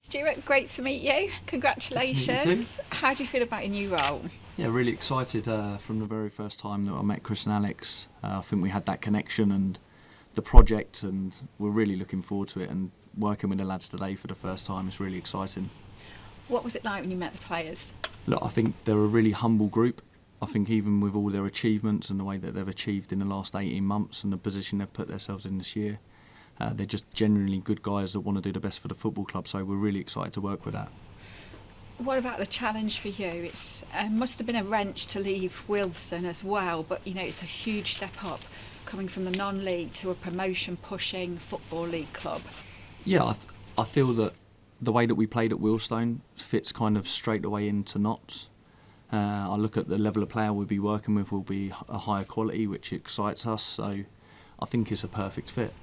Stuart, great to meet you. Good to meet you too. Congratulations. How do you feel about your new role? Yeah, really excited from the very first time that I met Chris and Alex. I think we had that connection and the project, and we're really looking forward to it. And working with the lads today for the first time is really exciting. What was it like when you met the players? Look, I think they're a really humble group. I think even with all their achievements and the way that they've achieved in the last 18 months and the position they've put themselves in this year, they're just genuinely good guys that want to do the best for the football club. So we're really excited to work with that. What about the challenge for you? It's must have been a wrench to leave Wilson as well, but it's a huge step up coming from the non-league to a promotion-pushing football league club. Yeah, I feel that the way that we played at Wealdstone fits kind of straight away into Notts. I look at the level of player we'll be working with will be a higher quality, which excites us. So I think it's a perfect fit.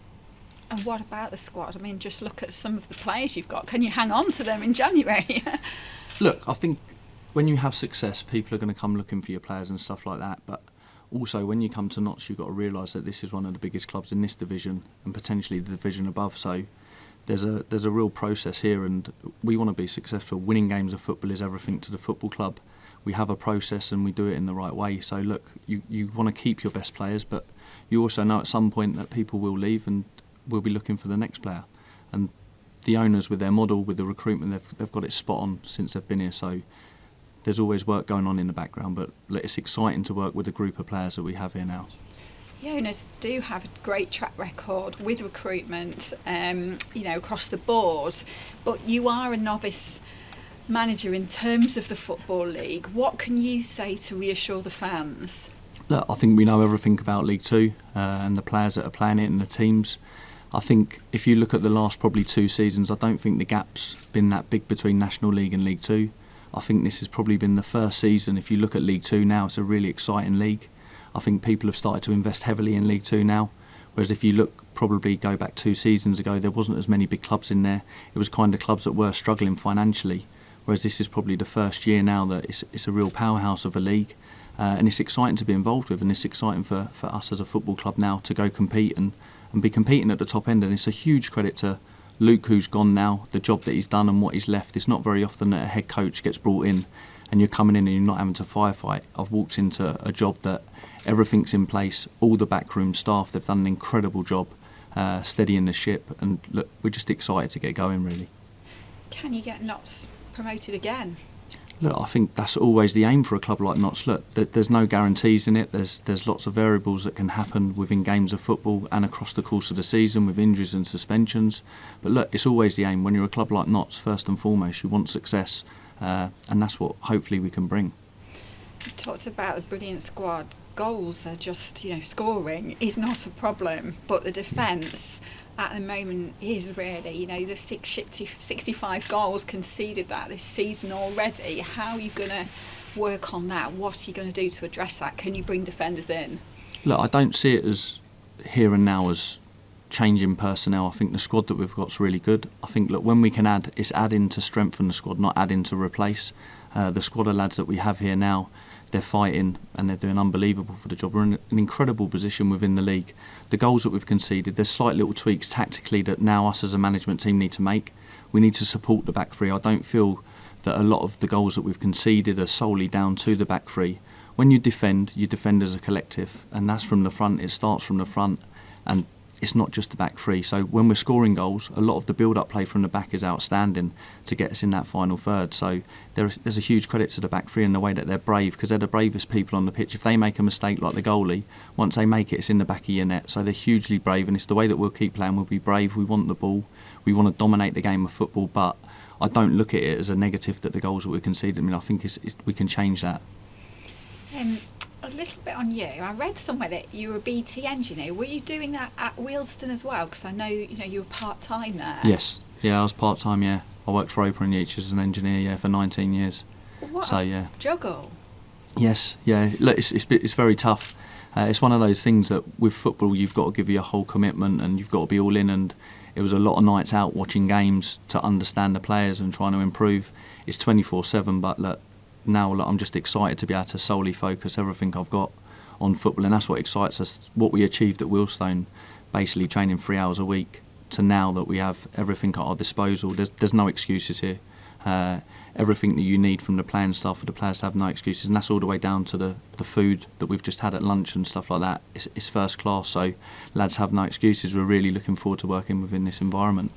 And what about the squad? I mean, just look at some of the players you've got. Can you hang on to them in January? Look, I think when you have success, people are going to come looking for your players and stuff like that. But also, when you come to Notts, you've got to realise that this is one of the biggest clubs in this division and potentially the division above. So there's a real process here, and we want to be successful. Winning games of football is everything to the football club. We have a process and we do it in the right way. So look, you want to keep your best players, but you also know at some point that people will leave and we'll be looking for the next player. And the owners, with their model, with the recruitment, they've got it spot on since they've been here. So there's always work going on in the background, but it's exciting to work with a group of players that we have here now. The owners do have a great track record with recruitment, across the board, but you are a novice manager in terms of the Football League. What can you say to reassure the fans? Look, I think we know everything about League Two and the players that are playing it and the teams. I think if you look at the last probably 2 seasons, I don't think the gap's been that big between National League and League Two. I think this has probably been the first season. If you look at League Two now, it's a really exciting league. I think people have started to invest heavily in League Two now. Whereas if you look, probably go back 2 seasons ago, there wasn't as many big clubs in there. It was kind of clubs that were struggling financially. Whereas this is probably the first year now that it's a real powerhouse of a league. And it's exciting to be involved with, and it's exciting for us as a football club now to go compete and be competing at the top end. And it's a huge credit to Luke, who's gone now, the job that he's done and what he's left. It's not very often that a head coach gets brought in and you're coming in and you're not having to firefight. I've walked into a job that everything's in place, all the backroom staff, they've done an incredible job steadying the ship, and look, we're just excited to get going, really. Can you get Notts promoted again? Look, I think that's always the aim for a club like Notts. Look, there's no guarantees in it. There's lots of variables that can happen within games of football and across the course of the season with injuries and suspensions. But look, it's always the aim. When you're a club like Notts, first and foremost, you want success, and that's what hopefully we can bring. You talked about the brilliant squad. Goals are just, scoring is not a problem, but the defence at the moment is really, the 65 goals conceded that this season already. How are you going to work on that? What are you going to do to address that? Can you bring defenders in? Look, I don't see it as here and now as changing personnel. I think the squad that we've got is really good. I think, look, when we can add, it's adding to strengthen the squad, not adding to replace. The squad of lads that we have here now, they're fighting and they're doing unbelievable for the job. We're in an incredible position within the league. The goals that we've conceded, there's slight little tweaks tactically that now us as a management team need to make. We need to support the back three. I don't feel that a lot of the goals that we've conceded are solely down to the back three. When you defend as a collective, and that's from the front. It starts from the front, and it's not just the back three. So when we're scoring goals, a lot of the build-up play from the back is outstanding to get us in that final third. So there's a huge credit to the back three in the way that they're brave, because they're the bravest people on the pitch. If they make a mistake like the goalie, once they make it, it's in the back of your net. So they're hugely brave, and it's the way that we'll keep playing. We'll be brave, we want the ball, we want to dominate the game of football, but I don't look at it as a negative that the goals that we conceded. I mean, I think we can change that. A little bit on you. I read somewhere that you were a BT engineer. Were you doing that at Wealdstone as well? Because I know you were part-time there. Yes. Yeah, I was part-time, yeah. I worked for Oprah and Yeats as an engineer, yeah, for 19 years. What so, a yeah. juggle. Yes, yeah. Look, it's very tough. It's one of those things that with football you've got to give your whole commitment and you've got to be all in, and it was a lot of nights out watching games to understand the players and trying to improve. It's 24/7, but look, now I'm just excited to be able to solely focus everything I've got on football, and that's what excites us. What we achieved at Wealdstone, basically training 3 hours a week to now that we have everything at our disposal. There's no excuses here. Everything that you need from the playing staff for the players to have no excuses, and that's all the way down to the food that we've just had at lunch and stuff like that. It's first class, so lads have no excuses. We're really looking forward to working within this environment.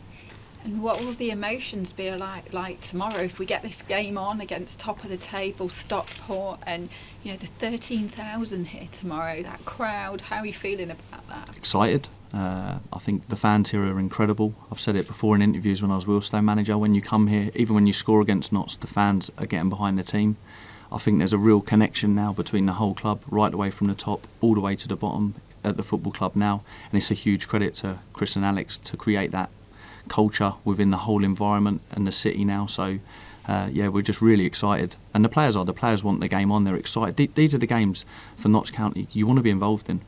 And what will the emotions be like tomorrow if we get this game on against top of the table Stockport, and you know the 13,000 here tomorrow, that crowd? How are you feeling about that? Excited. I think the fans here are incredible. I've said it before in interviews when I was Wealdstone manager. When you come here, even when you score against Notts, the fans are getting behind the team. I think there's a real connection now between the whole club, right away from the top all the way to the bottom at the football club now, and it's a huge credit to Chris and Alex to create that culture within the whole environment and the city now. So we're just really excited, and the players want the game on. They're excited. These are the games for Notts County you want to be involved in.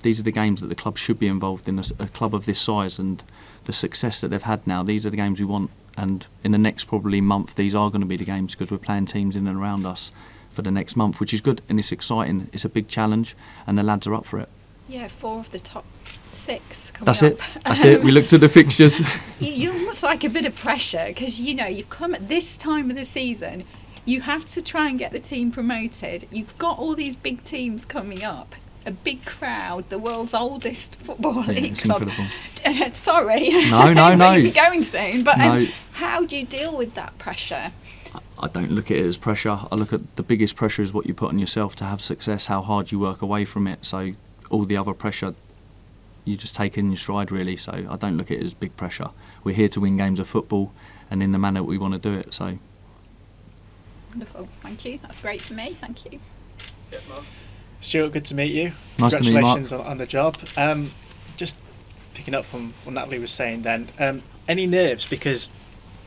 These are the games that the club should be involved in. A club of this size and the success that they've had now, these are the games we want. And in the next probably month, these are going to be the games, because we're playing teams in and around us for the next month, which is good and it's exciting. It's a big challenge and the lads are up for it. Yeah, 4 of the top 6 coming That's up. That's it. We looked at the fixtures. You almost like a bit of pressure, because you've come at this time of the season. You have to try and get the team promoted. You've got all these big teams coming up. A big crowd, the world's oldest football league it's club. incredible. Sorry. No. You're going soon, but No. how do you deal with that pressure? I don't look at it as pressure. I look at the biggest pressure is what you put on yourself to have success, how hard you work away from it. So all the other pressure, you just take in your stride, really. So I don't look at it as big pressure. We're here to win games of football, and in the manner that we want to do it. So Wonderful. Thank you. That's great for me. Thank you. Yeah, Mark. Stuart, good to meet you. Nice to meet you, Mark. Congratulations on the job. Just picking up from what Natalie was saying then, any nerves? Because,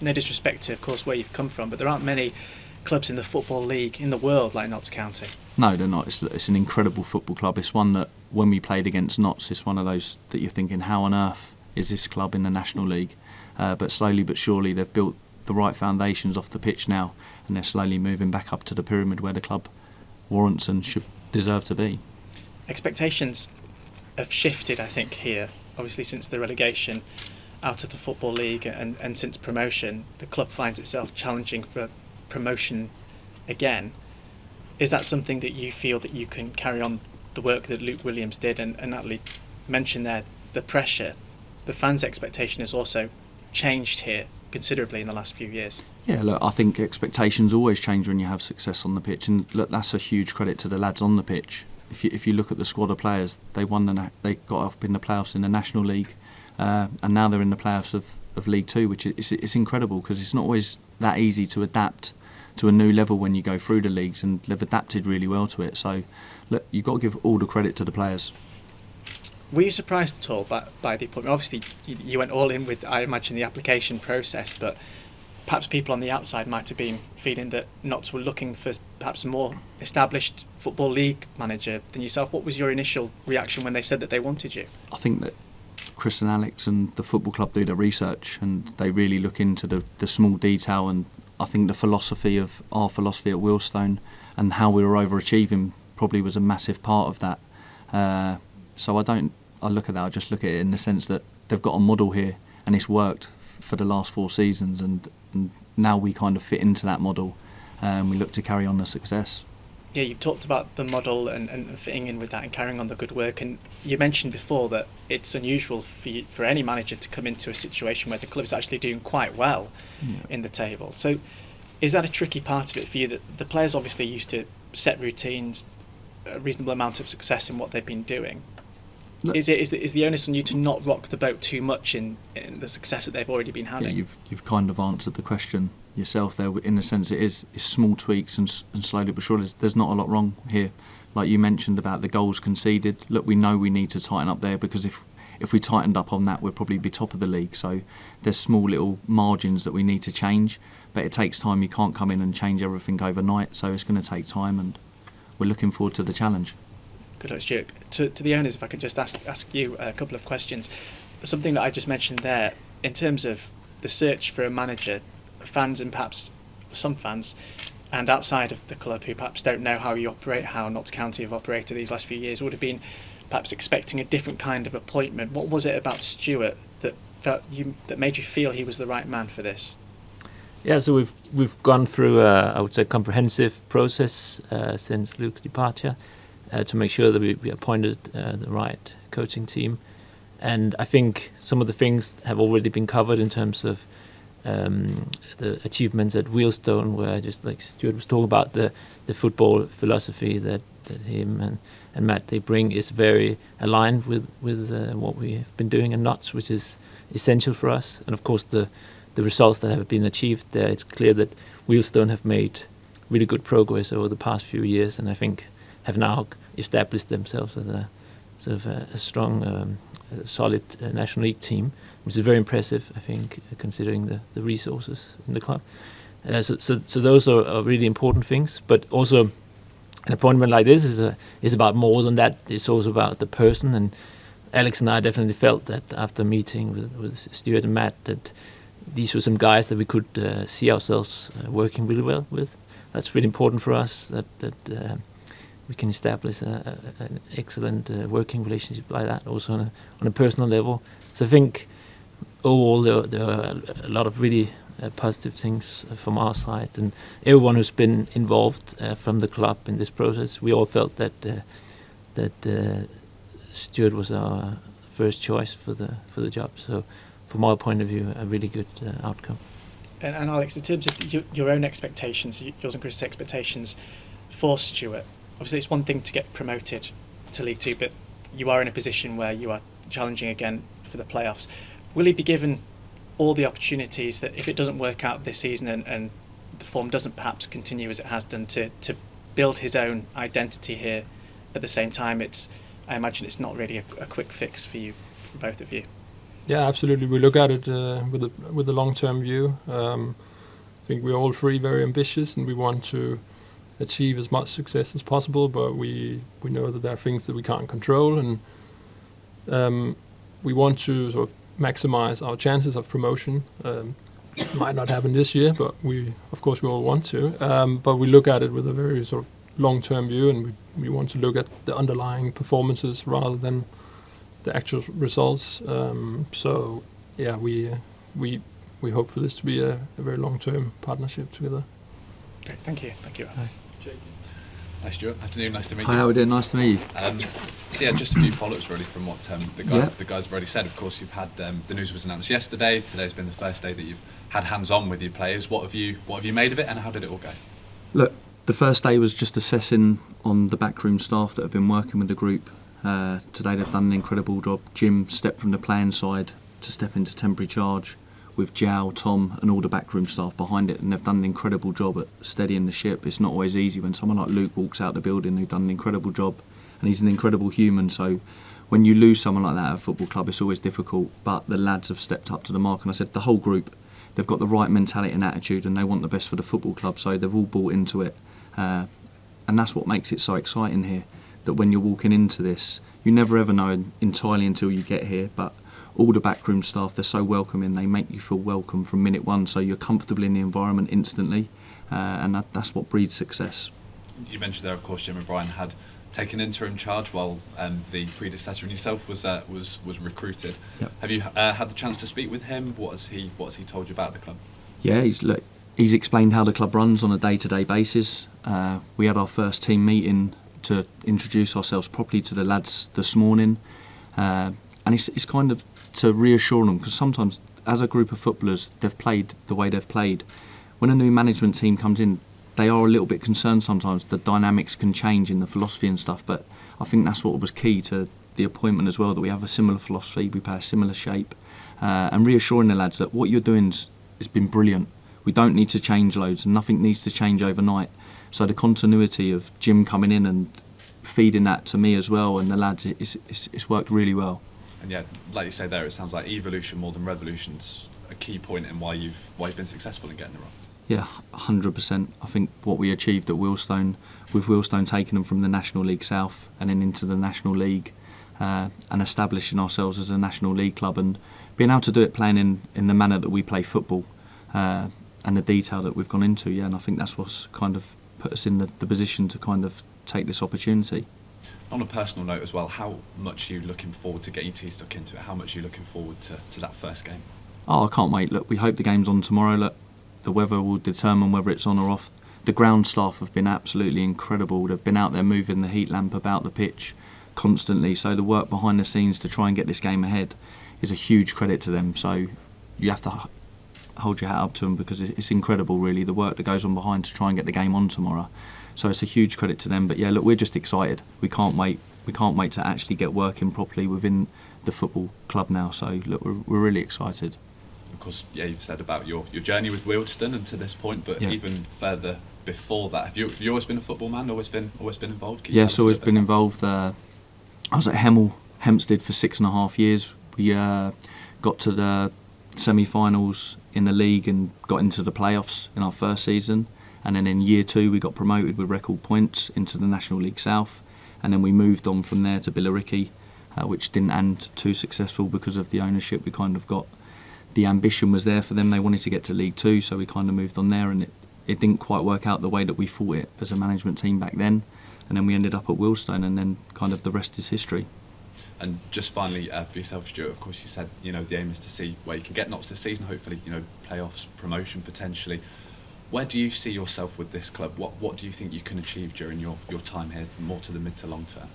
no disrespect to, of course, where you've come from, but there aren't many clubs in the Football League in the world like Notts County. No, they're not. It's an incredible football club. It's one that, when we played against Notts, it's one of those that you're thinking, how on earth is this club in the National League? But slowly but surely they've built the right foundations off the pitch now, and they're slowly moving back up to the pyramid where the club warrants and should deserve to be. Expectations have shifted, I think, here. Obviously, since the relegation out of the Football League and since promotion, the club finds itself challenging for promotion again. Is that something that you feel that you can carry on the work that Luke Williams did? And Natalie mentioned there the pressure. The fans' expectation has also changed here considerably in the last few years. Yeah, look, I think expectations always change when you have success on the pitch, and look, that's a huge credit to the lads on the pitch. If you look at the squad of players, they got up in the playoffs in the National League, and now they're in the playoffs of League Two, which is incredible, because it's not always that easy to adapt to a new level when you go through the leagues, and they've adapted really well to it. So, look, you've got to give all the credit to the players. Were you surprised at all by the appointment? Obviously, you went all in with, I imagine, the application process, but perhaps people on the outside might have been feeling that Notts were looking for perhaps a more established Football League manager than yourself. What was your initial reaction when they said that they wanted you? I think that Chris and Alex and the football club do their research, and they really look into the small detail, and I think our philosophy at Wealdstone and how we were overachieving probably was a massive part of that. So I look at that, I just look at it in the sense that they've got a model here and it's worked for the last 4 seasons, and now we kind of fit into that model, and we look to carry on the success. Yeah, you've talked about the model and fitting in with that and carrying on the good work, and you mentioned before that it's unusual for any manager to come into a situation where the club's actually doing quite well in the table. So is that a tricky part of it for you, that the players obviously used to set routines, a reasonable amount of success in what they've been doing? Is the onus on you to not rock the boat too much in the success that they've already been having? Yeah, you've kind of answered the question yourself there, in the sense it's small tweaks and slowly but surely there's not a lot wrong here. Like you mentioned about the goals conceded, look, we know we need to tighten up there, because if we tightened up on that, we'd probably be top of the league. So there's small little margins that we need to change, but it takes time. You can't come in and change everything overnight, so it's going to take time, and we're looking forward to the challenge. Good luck, Stuart. To the owners, if I could just ask you a couple of questions. Something that I just mentioned there, in terms of the search for a manager, fans and perhaps some fans and outside of the club who perhaps don't know how you operate, how Notts County have operated these last few years, would have been perhaps expecting a different kind of appointment. What was it about Stuart that that made you feel he was the right man for this? Yeah, so we've gone through I would say comprehensive process since Luke's departure to make sure that we appointed the right coaching team, and I think some of the things have already been covered in terms of the achievements at Wheelstone, where just like Stuart was talking about, the football philosophy that him and Matt they bring is very aligned with what we have been doing at Notts, which is essential for us. And of course the results that have been achieved there, it's clear that Wheelstone have made really good progress over the past few years, and I think have now established themselves as a sort of a strong, solid National League team, which is very impressive, I think, considering the resources in the club. So those are really important things, but also an appointment like this is about more than that. It's also about the person, and Alex and I definitely felt that after meeting with Stuart and Matt that these were some guys that we could see ourselves working really well with. That's really important for us, that we can establish an excellent working relationship like that, also on a personal level. So I think overall there are a lot of really positive things from our side, and everyone who's been involved from the club in this process, we all felt that Stuart was our first choice for the job. So from our point of view, a really good outcome. And Alex, in terms of your own expectations, yours and Chris' expectations for Stuart, obviously it's one thing to get promoted to League Two, but you are in a position where you are challenging again for the playoffs. Will he be given all the opportunities that, if it doesn't work out this season and the form doesn't perhaps continue as it has done, to build his own identity here? At the same time, I imagine it's not really a quick fix for both of you. Yeah, absolutely. We look at it with a long-term view. I think we're all three very ambitious, and we want to achieve as much success as possible. But we know that there are things that we can't control, and we want to sort of maximize our chances of promotion. Might not happen this year, but we all want to. But we look at it with a very sort of long-term view, and we want to look at the underlying performances rather than the actual results. So yeah, we hope for this to be a very long-term partnership together. Great, thank you. Hi. Hi Stuart, afternoon, nice to meet you. Hi, how are we doing? Nice to meet you. So yeah, just a few follow-ups really from what the guys have already said. Of course, you've had the news was announced yesterday. Today's been the first day that you've had hands-on with your players. What have you made of it, and how did it all go? Look, the first day was just assessing on the backroom staff that have been working with the group. Today they've done an incredible job. Jim stepped from the playing side to step into temporary charge with Jow, Tom and all the backroom staff behind it, and they've done an incredible job at steadying the ship. It's not always easy when someone like Luke walks out the building who's done an incredible job, and he's an incredible human. So when you lose someone like that at a football club, it's always difficult, but the lads have stepped up to the mark, and I said the whole group, they've got the right mentality and attitude, and they want the best for the football club, so they've all bought into it, and that's what makes it so exciting here, that when you're walking into this, you never ever know entirely until you get here, but all the backroom staff, they're so welcoming, they make you feel welcome from minute one, so you're comfortable in the environment instantly, and that's what breeds success. You mentioned there, of course, Jim and Bryan had taken interim charge while the predecessor and yourself was recruited. Yep. Have you had the chance to speak with him? What has he told you about the club? Yeah, he's explained how the club runs on a day-to-day basis. We had our first team meeting to introduce ourselves properly to the lads this morning, and it's kind of to reassure them, because sometimes as a group of footballers, they've played the way they've played. When a new management team comes in, they are a little bit concerned sometimes. The dynamics can change in the philosophy and stuff, but I think that's what was key to the appointment as well, that we have a similar philosophy, we play a similar shape, and reassuring the lads that what you're doing has been brilliant. We don't need to change loads, and nothing needs to change overnight. So the continuity of Jim coming in and feeding that to me as well and the lads, it's worked really well. And yeah, like you say there, it sounds like evolution more than revolution's a key point in why you've been successful in getting it right. Yeah, 100%. I think what we achieved at Wheelstone, with Wheelstone taking them from the National League South and then into the National League, and establishing ourselves as a National League club, and being able to do it playing in the manner that we play football, and the detail that we've gone into, and I think that's what's kind of put us in the position to kind of take this opportunity. On a personal note as well, how much are you looking forward to getting your teeth stuck into it? How much are you looking forward to that first game? Oh, I can't wait. Look, we hope the game's on tomorrow. Look, the weather will determine whether it's on or off. The ground staff have been absolutely incredible. They've been out there moving the heat lamp about the pitch constantly. So the work behind the scenes to try and get this game ahead is a huge credit to them. So you have to hold your hat up to them, because it's incredible, really, the work that goes on behind to try and get the game on tomorrow. So it's a huge credit to them. But yeah, look, we're just excited. We can't wait. We can't wait to actually get working properly within the football club now. So look, we're really excited. Of course, yeah, you've said about your journey with Wealdstone and to this point, but even further before that, have you always been a football man? Always been involved? Yes, always been involved. I was at Hempstead for 6.5 years. We got to the semi-finals in the league and got into the playoffs in our first season, and then in year 2 we got promoted with record points into the National League South, and then we moved on from there to Billericay, which didn't end too successful because of the ownership. We kind of got, the ambition was there for them, they wanted to get to League 2, so we kind of moved on there, and it didn't quite work out the way that we thought it as a management team back then, and then we ended up at Wealdstone, and then kind of the rest is history. And just finally, for yourself, Stuart, of course you said, the aim is to see where you can get, not this season, hopefully, playoffs, promotion potentially. Where do you see yourself with this club? What do you think you can achieve during your time here, more to the mid to long term?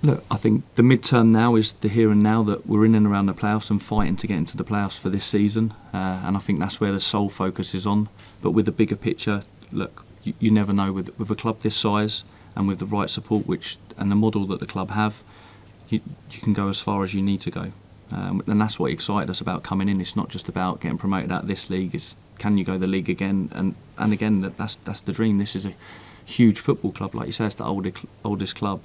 Look, I think the mid-term now is the here and now, that we're in and around the playoffs and fighting to get into the playoffs for this season, and I think that's where the sole focus is on. But with the bigger picture, look, you never know, with a club this size and with the right support and the model that the club have, you can go as far as you need to go, and that's what excited us about coming in. It's not just about getting promoted out of this league, it's can you go the league again, and again, that's the dream. This is a huge football club, like you say, it's the oldest club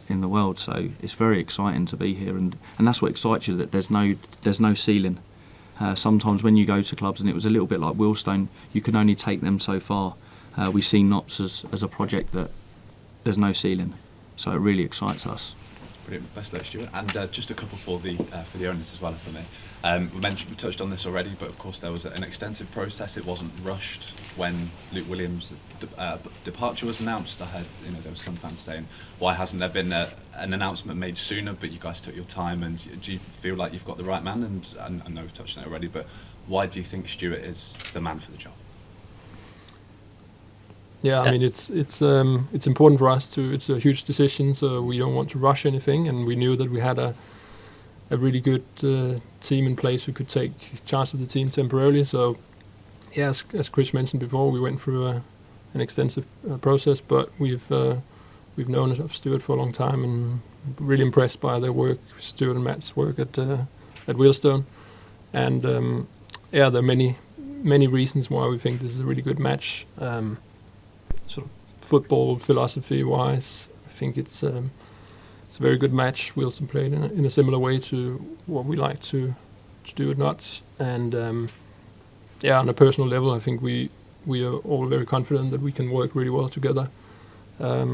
in the world, so it's very exciting to be here, and that's what excites you, that there's no ceiling. Sometimes when you go to clubs, and it was a little bit like Wealdstone, you can only take them so far. We see Notts as a project that there's no ceiling, so it really excites us. Brilliant, best luck, Stuart. And just a couple for the owners as well, if I may. We touched on this already, but of course there was an extensive process. It wasn't rushed when Luke Williams' departure was announced. I heard, there was some fans saying, why hasn't there been an announcement made sooner? But you guys took your time, and do you feel like you've got the right man? And I know we've touched on it already, but why do you think Stuart is the man for the job? Yeah, I mean, it's important for us to. It's a huge decision, so we don't want to rush anything. And we knew that we had a really good team in place who could take charge of the team temporarily. So, yeah, as Chris mentioned before, we went through an extensive process, but we've known of Stuart for a long time, and really impressed by their work, Stuart and Matt's work at Wealdstone. And there are many reasons why we think this is a really good match. Sort of football philosophy wise, I think it's a very good match. Wealdstone played in a similar way to what we like to do at Notts, and on a personal level, I think we are all very confident that we can work really well together. I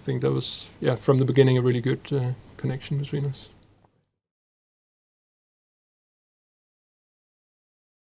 think that was from the beginning a really good connection between us.